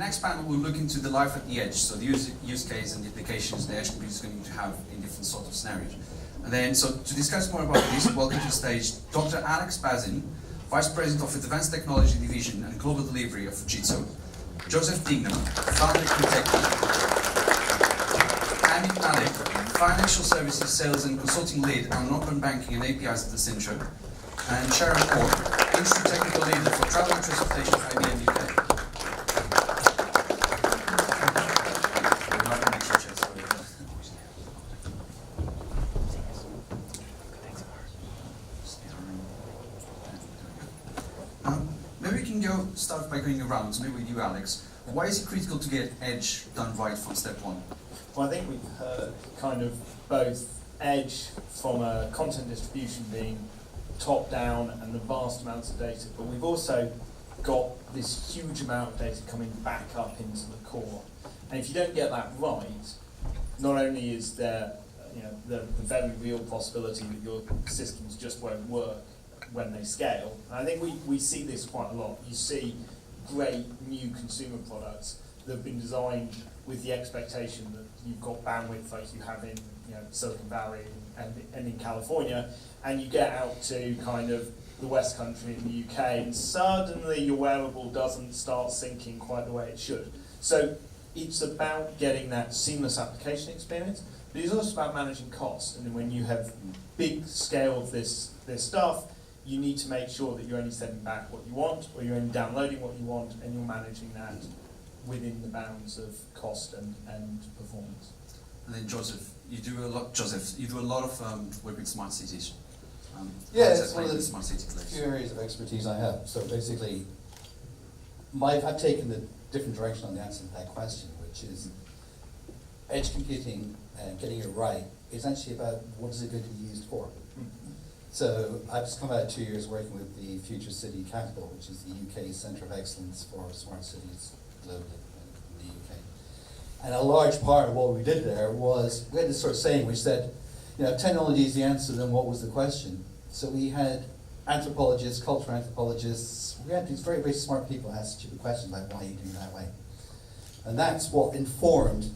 next panel, we'll look into the life at the edge, so the use case and the applications the edge computing is going to have in different sort of scenarios. And then, so to discuss more about this, welcome to the stage Dr. Alex Bazin, Vice President of Advanced Technology Division and Global Delivery of Fujitsu, Joseph Dignan, Founder of Kintechi, Amit, Mallick, Financial Services Sales and Consulting Lead on Open Banking and APIs at Accenture, and Sharon, Industry Technical Leader for Travel and Transportation at IBM UK. Maybe we can start by going around, so maybe with you, Alex. Why is it critical to get edge done right from step one? Well, I think we've heard kind of both edge from a content distribution being top down and the vast amounts of data, but we've also got this huge amount of data coming back up into the core. And if you don't get that right, not only is there the very real possibility that your systems just won't work when they scale. And I think we see this quite a lot. You see great new consumer products that have been designed with the expectation that you've got bandwidth like you have in Silicon Valley and in California, and you get out to kind of the West Country in the UK, and suddenly your wearable doesn't start syncing quite the way it should. So it's about getting that seamless application experience, but it's also about managing costs. And when you have big scale of this stuff, you need to make sure that you're only sending back what you want, or you're only downloading what you want, and you're managing that within the bounds of cost and performance. And then Joseph, you do a lot of work with smart cities. Yeah, it's one of the smart city place. few areas of expertise I have. So basically, I've taken the different direction on the answer to that question, which is edge computing and getting it right is actually about what is it going to be used for. So I've just come out of 2 years working with the Future City Capital, which is the UK's Centre of Excellence for Smart Cities globally in the UK. And a large part of what we did there was, we had this sort of saying which said, if technology is the answer, then what was the question? So we had anthropologists, cultural anthropologists, we had these very, very smart people ask stupid questions like, why are you doing it that way? And that's what informed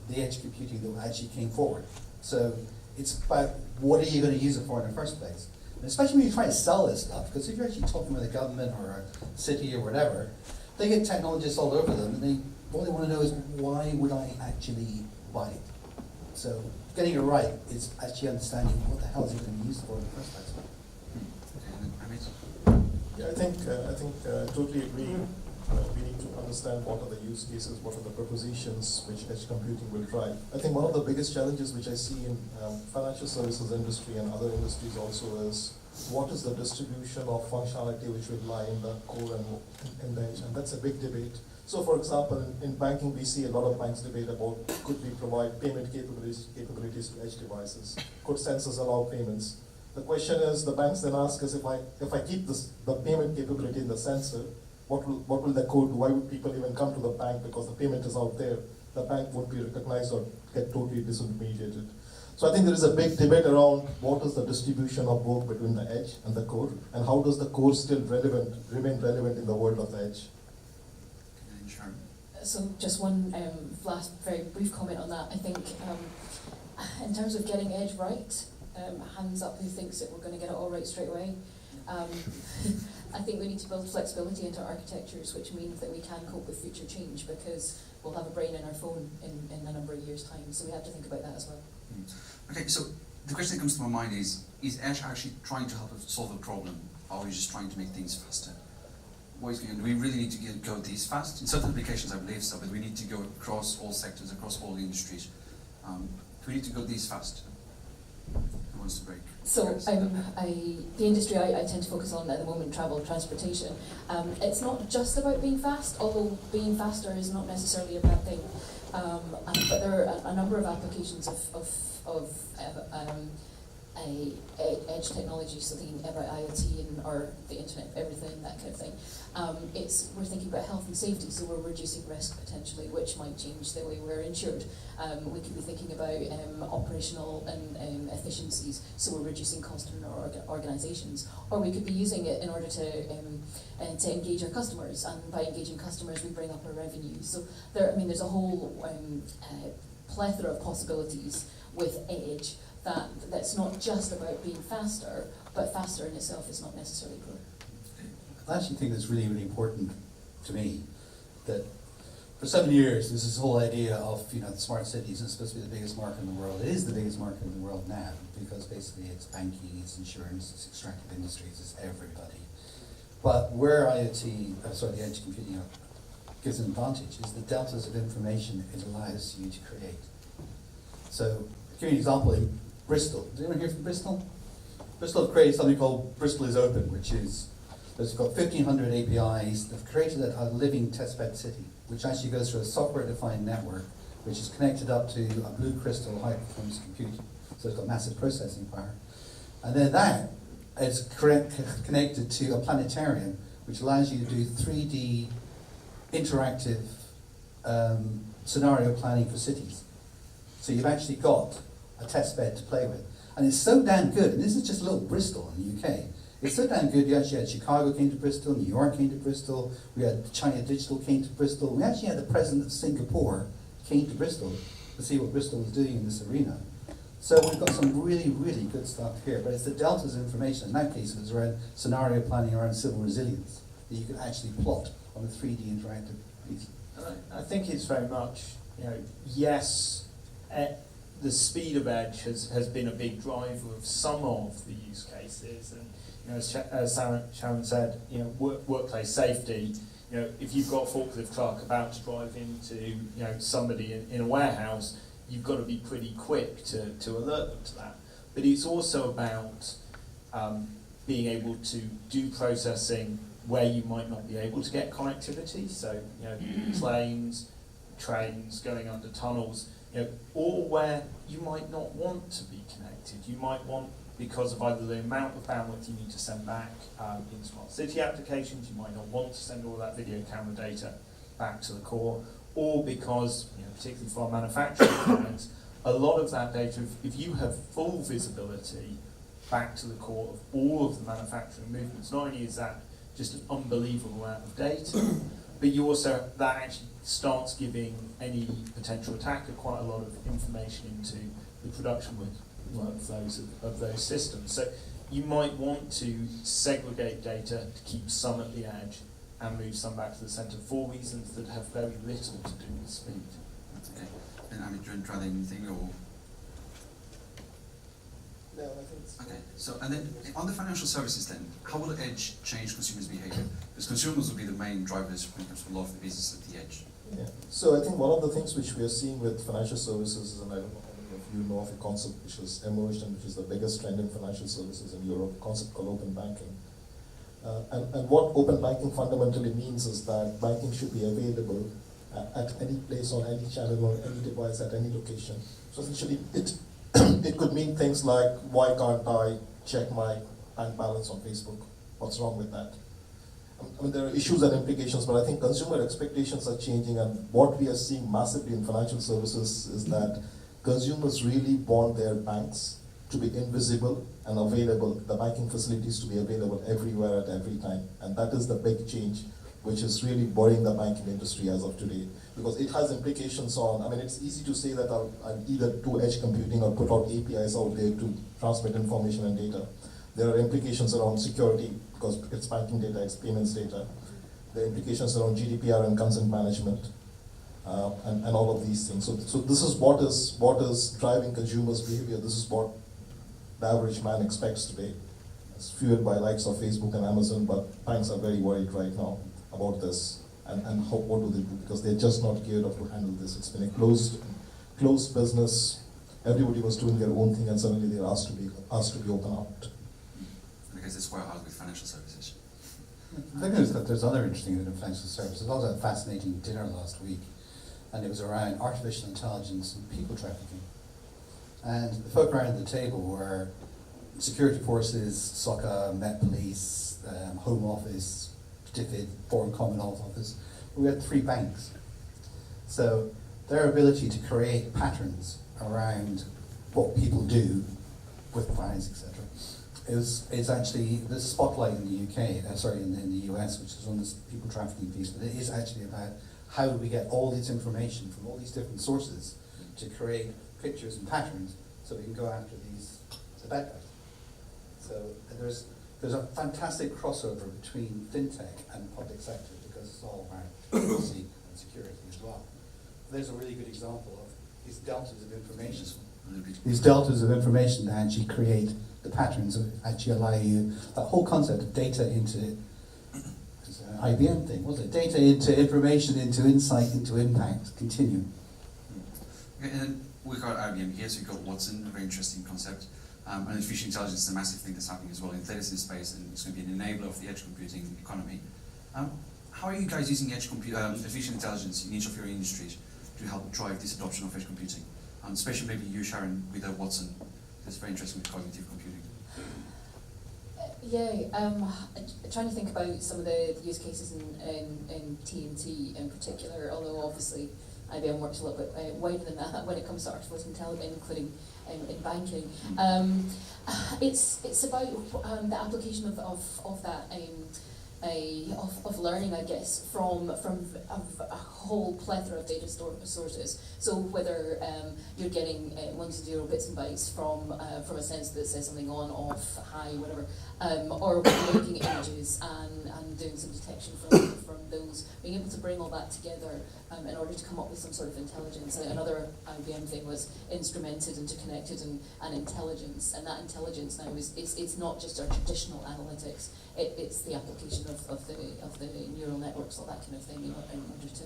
the edge computing that actually came forward. So it's about what are you going to use it for in the first place? And especially when you try to sell this stuff, because if you're actually talking with a government or a city or whatever, they get technologists all over them, and all they want to know is, why would I actually buy it? So getting it right is actually understanding what the hell is it going to be used for in the first place. Yeah, I think totally agree. We need to understand what are the use cases, what are the propositions which edge computing will drive. I think one of the biggest challenges which I see in financial services industry and other industries also is, what is the distribution of functionality which will lie in the core and in the edge, and that's a big debate. So for example, in banking we see a lot of banks debate about, could we provide payment capabilities to edge devices? Could sensors allow payments? The question is, the banks then ask us, if I keep the payment capability in the sensor, what will the code do? Why would people even come to the bank? Because the payment is out there. The bank won't be recognized or get totally disintermediated. So I think there is a big debate around what is the distribution of work between the edge and the core, and how does the core still remain relevant in the world of the edge? So just one last very brief comment on that. I think in terms of getting edge right, hands up who thinks that we're going to get it all right straight away. I think we need to build flexibility into our architectures, which means that we can cope with future change, because we'll have a brain in our phone in a number of years' time. So we have to think about that as well. Okay, so the question that comes to my mind is edge actually trying to help us solve a problem, or are we just trying to make things faster? What is going on? Do we really need to go this fast? In certain applications, I believe so, but we need to go across all sectors, across all industries. Do we need to go this fast? Who wants to break? So the industry I tend to focus on at the moment, travel, transportation. It's not just about being fast, although being faster is not necessarily a bad thing. But there are a number of applications of edge technology, so thinking about IoT or the Internet of Everything, that kind of thing. We're thinking about health and safety, so we're reducing risk potentially, which might change the way we're insured. We could be thinking about operational and efficiencies, so we're reducing cost in our organisations. Or we could be using it in order to engage our customers, and by engaging customers, we bring up our revenue. So there's a whole plethora of possibilities with edge that's not just about being faster, but faster in itself is not necessarily good. I actually think that's really, really important to me, that for 7 years, there's this whole idea of, the smart cities is supposed to be the biggest market in the world. It is the biggest market in the world now, because basically it's banking, it's insurance, it's extractive industries, it's everybody. But where the edge computing gives an advantage is the deltas of information it allows you to create. So, to give you an example, in Bristol, did anyone hear from Bristol? Bristol have created something called Bristol is Open, which is, they've got 1,500 APIs. They've created a living testbed city, which actually goes through a software-defined network, which is connected up to a blue crystal high-performance compute. So it's got massive processing power. And then that is connected to a planetarium, which allows you to do 3D interactive scenario planning for cities. So you've actually got a test bed to play with. And it's so damn good, and this is just a little Bristol in the UK. It's so damn good, you actually had Chicago came to Bristol, New York came to Bristol, we had China Digital came to Bristol, we actually had the president of Singapore came to Bristol to see what Bristol was doing in this arena. So we've got some really, really good stuff here, but it's the deltas of information. In that case, it was around scenario planning around civil resilience that you could actually plot on a 3D interactive piece. I think it's very much, yes, the speed of edge has been a big driver of some of the use cases, and as Sharon said, workplace safety. If you've got a forklift truck about to drive into somebody in a warehouse, you've got to be pretty quick to alert them to that. But it's also about being able to do processing where you might not be able to get connectivity. So planes, trains going under tunnels. Or where you might not want to be connected. You might want, because of either the amount of bandwidth you need to send back in smart city applications, you might not want to send all that video camera data back to the core, or because, particularly for our manufacturing clients, a lot of that data, if you have full visibility back to the core of all of the manufacturing movements, not only is that just an unbelievable amount of data, but you also, that actually starts giving any potential attacker quite a lot of information into the production workflows of those systems. So you might want to segregate data to keep some at the edge and move some back to the center for reasons that have very little to do with speed. Okay. And Amit, do you want to try anything or? No, I think it's Okay, so and then on the financial services then, how will edge change consumers' behavior? Because consumers will be the main drivers when it comes to a lot of the business at the edge. Yeah. So I think one of the things which we are seeing with financial services is, and I don't know how many of you know of a concept which has emerged and which is the biggest trend in financial services in Europe, a concept called open banking. And what open banking fundamentally means is that banking should be available at any place, on any channel, on any device, at any location. So essentially, it could mean things like, why can't I check my bank balance on Facebook? What's wrong with that? I mean, there are issues and implications, but I think consumer expectations are changing, and what we are seeing massively in financial services is that consumers really want their banks to be invisible and available, the banking facilities to be available everywhere at every time. And that is the big change, which is really worrying the banking industry as of today. Because it has implications on, it's easy to say that I'll either do edge computing or put out APIs out there to transmit information and data. There are implications around security, because it's banking data, it's payments data. There are implications around GDPR and consent management, and all of these things. So this is what is driving consumers' behavior. This is what the average man expects today. It's fueled by likes of Facebook and Amazon, but banks are very worried right now about this. And what do they do? Because they're just not geared up to handle this. It's been a closed business. Everybody was doing their own thing, and suddenly they're asked to be open out. I guess it's quite hard with financial services. The thing is that there's other interesting things in financial services. I was at a fascinating dinner last week, and it was around artificial intelligence and people trafficking. And the folk around the table were security forces, SOCA, Met Police, Home Office, DFID, Foreign Commonwealth Office. We had 3 banks. So their ability to create patterns around what people do with clients, etc., is actually, there's a spotlight in the UK, in the US, which is on this people trafficking piece, but it is actually about how do we get all this information from all these different sources to create pictures and patterns so we can go after the bad guys. So there's a fantastic crossover between fintech and public sector because it's all about privacy and security as well. There's a really good example of these deltas of information. These deltas of information that actually create the patterns that actually allow you, that whole concept of data into, it's an IBM thing, was it? Data into information, into insight, into impact, continuum. Okay, and then we've got IBM here, so we've got Watson, a very interesting concept. And artificial intelligence is a massive thing that's happening as well in the data center space, and it's going to be an enabler of the edge computing economy. How are you guys using artificial intelligence in each of your industries to help drive this adoption of edge computing? Especially maybe you, Sharon, with Watson. That's very interesting with cognitive computing. Trying to think about some of the use cases in TNT in particular, although obviously IBM works a little bit wider than that when it comes to artificial intelligence, including in banking. It's about the application of that of learning, I guess, from a whole plethora of data sources. So whether you're getting 1 to 0 bits and bytes from a sensor that says something on, off, high, whatever, or looking at images and doing some detection from those, being able to bring all that together in order to come up with some sort of intelligence. Another IBM thing was instrumented, interconnected, and intelligence. And that intelligence now is not just our traditional analytics. It's the application of the neural networks, all that kind of thing, in order to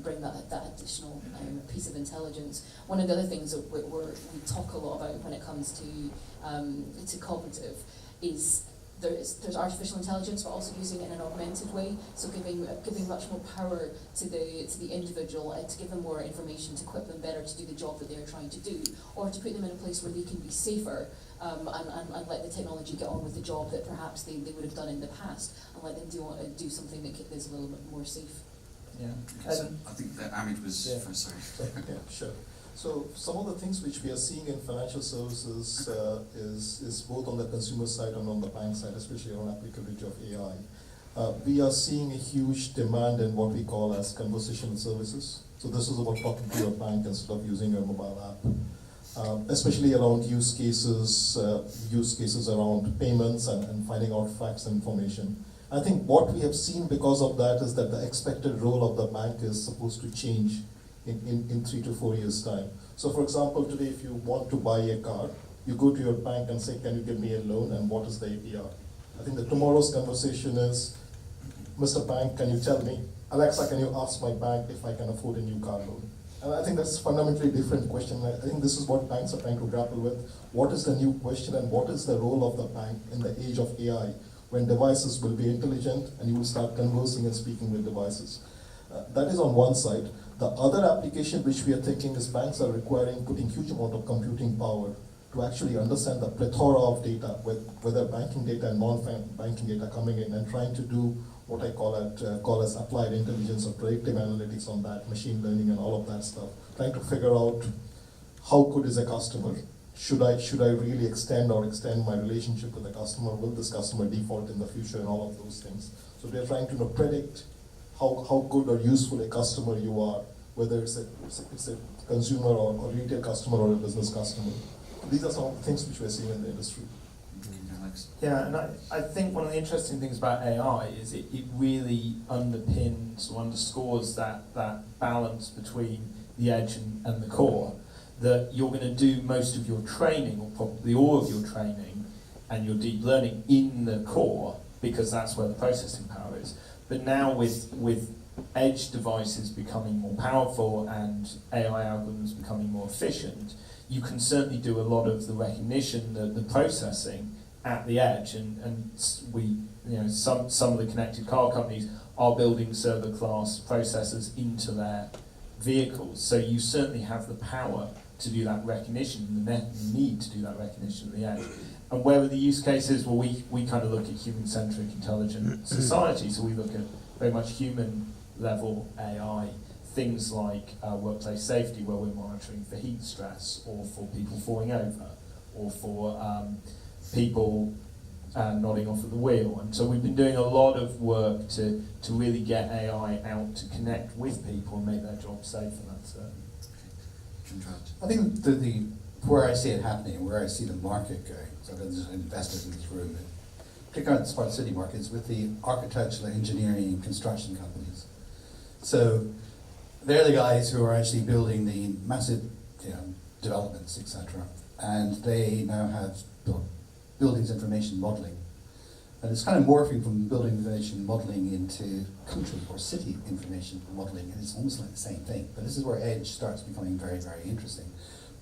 bring that additional piece of intelligence. One of the other things that we talk a lot about when it comes to cognitive is there's artificial intelligence, but also using it in an augmented way, so giving much more power to the individual, to give them more information, to equip them better to do the job that they're trying to do, or to put them in a place where they can be safer, and let the technology get on with the job that perhaps they would have done in the past, and let them do something that is a little bit more safe. Yeah. Okay, so I think that Amit was first, sorry. Yeah, sure. So some of the things which we are seeing in financial services is both on the consumer side and on the bank side, especially around applicability of AI. We are seeing a huge demand in what we call as conversational services. So this is about talking to your bank instead of using your mobile app. Especially around use cases around payments and finding out facts and information. I think what we have seen because of that is that the expected role of the bank is supposed to change in 3 to 4 years' time. So for example, today if you want to buy a car, you go to your bank and say, can you give me a loan, and what is the APR? I think that tomorrow's conversation is, Mr. Bank, can you tell me, Alexa, can you ask my bank if I can afford a new car loan? And I think that's a fundamentally different question. I think this is what banks are trying to grapple with. What is the new question, and what is the role of the bank in the age of AI, when devices will be intelligent and you will start conversing and speaking with devices? That is on one side. The other application which we are thinking is banks are putting huge amount of computing power to actually understand the plethora of data, whether banking data and non-banking data coming in, and trying to do what I call as applied intelligence or predictive analytics on that, machine learning and all of that stuff. Trying to figure out how good is a customer. Should I really extend my relationship with the customer? Will this customer default in the future, and all of those things? So we are trying to predict how good or useful a customer you are, whether it's a consumer or a retail customer or a business customer. These are some of the things which we're seeing in the industry. Yeah, and I think one of the interesting things about AI is it really underpins or underscores that balance between the edge and the core, that you're going to do most of your training, or probably all of your training and your deep learning in the core, because that's where the processing power is. But now with edge devices becoming more powerful and AI algorithms becoming more efficient, you can certainly do a lot of the recognition, the processing at the edge, and some of the connected car companies are building server class processors into their vehicles. So you certainly have the power to do that recognition, the need to do that recognition at the edge. And where are the use cases? Well, we kind of look at human-centric intelligent society, so we look at very much human-level AI, things like workplace safety, where we're monitoring for heat stress, or for people falling over, or for people nodding off at the wheel. And so we've been doing a lot of work to really get AI out to connect with people and make their jobs safe, and that's I think the where I see it happening, where I see the market going, so there's investors in this room, particularly in the smart city market, is with the architectural, engineering, and construction companies. So they're the guys who are actually building the massive developments, etc. And they now have buildings information modeling. And it's kind of morphing from building information modeling into country or city information modeling, and it's almost like the same thing. But this is where edge starts becoming very, very interesting.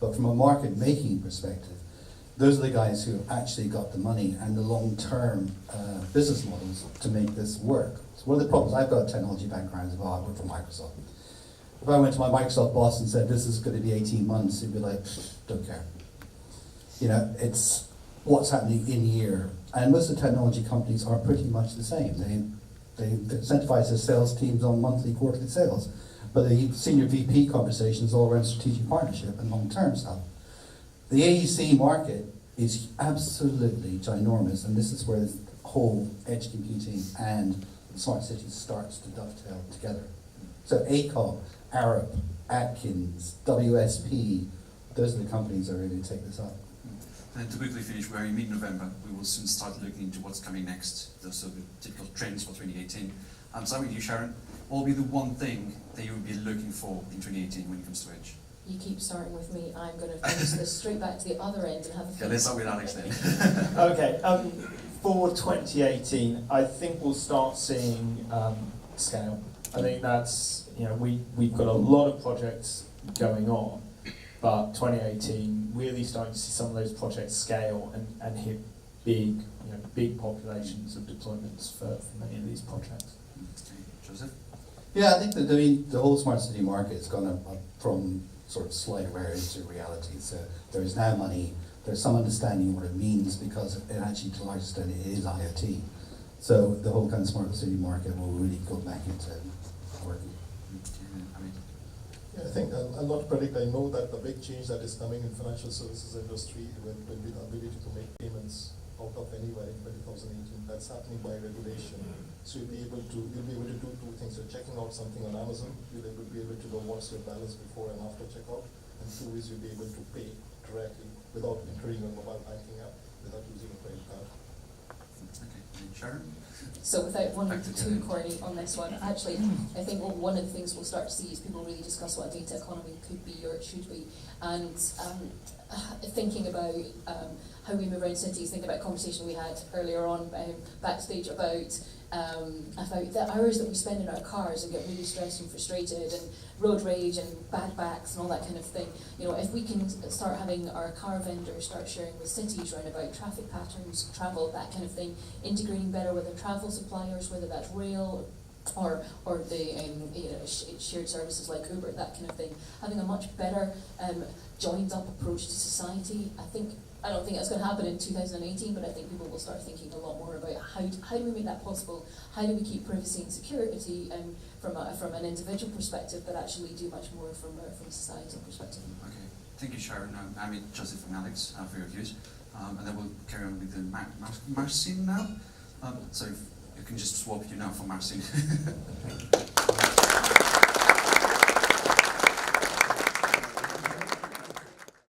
But from a market making perspective, those are the guys who have actually got the money and the long-term business models to make this work. So one of the problems, I've got a technology background as well, I work for Microsoft. If I went to my Microsoft boss and said, this is going to be 18 months, he'd be like, don't care. It's what's happening in year. And most of the technology companies are pretty much the same. They incentivize their sales teams on monthly, quarterly sales. But the senior VP conversations all around strategic partnership and long-term stuff. The AEC market is absolutely ginormous, and this is where the whole edge computing and smart cities starts to dovetail together. So ACOP, Arup, Atkins, WSP, those are the companies that are going to take this up. And to quickly finish, we're in mid-November. We will soon start looking into what's coming next, the sort of typical trends for 2018. So with you, Sharon, what will be the one thing that you will be looking for in 2018 when it comes to edge? You keep starting with me. I'm going to finish this straight back to the other end and have a Okay, let's start with Alex then. Okay, for 2018, I think we'll start seeing scale. I think that's, we've got a lot of projects going on, but 2018, really starting to see some of those projects scale and hit big populations of deployments for many of these projects. Okay, Joseph? Yeah, I think that the whole smart city market has gone up from sort of slight awareness to reality. So there is now money, there's some understanding of what it means, because it actually, to a large extent, it is IoT. So the whole kind of smart city market will really go back into working. Yeah, I think I'll not predict. I know that the big change that is coming in financial services industry will be the ability to make payments out of anywhere in 2018. That's happening by regulation. So you'll be able to do two things. You're checking out something on Amazon, you'll be able to know what's your balance before and after checkout. And two is you'll be able to pay directly without entering your mobile banking app, without using a credit card. Okay, and Sharon? So without wanting to too corny on this one, actually, I think one of the things we'll start to see is people really discuss what a data economy could be or it should be. And thinking about how we move around cities, think about a conversation we had earlier on backstage about the hours that we spend in our cars and get really stressed and frustrated and road rage and bad backs and all that kind of thing. If we can start having our car vendors start sharing with cities around about traffic patterns, travel, that kind of thing, integrating better with the travel suppliers, whether that's rail or the shared services like Uber, that kind of thing, having a much better joined up approach to society. I don't think that's going to happen in 2018, but I think people will start thinking a lot more about how do we make that possible? How do we keep privacy and security from an individual perspective, but actually do much more from a societal perspective? Okay, thank you, Sharon. Amit, Joseph, and Alex for your views. And then we'll carry on with the Marcin now. So if you can just swap you now for Marcin.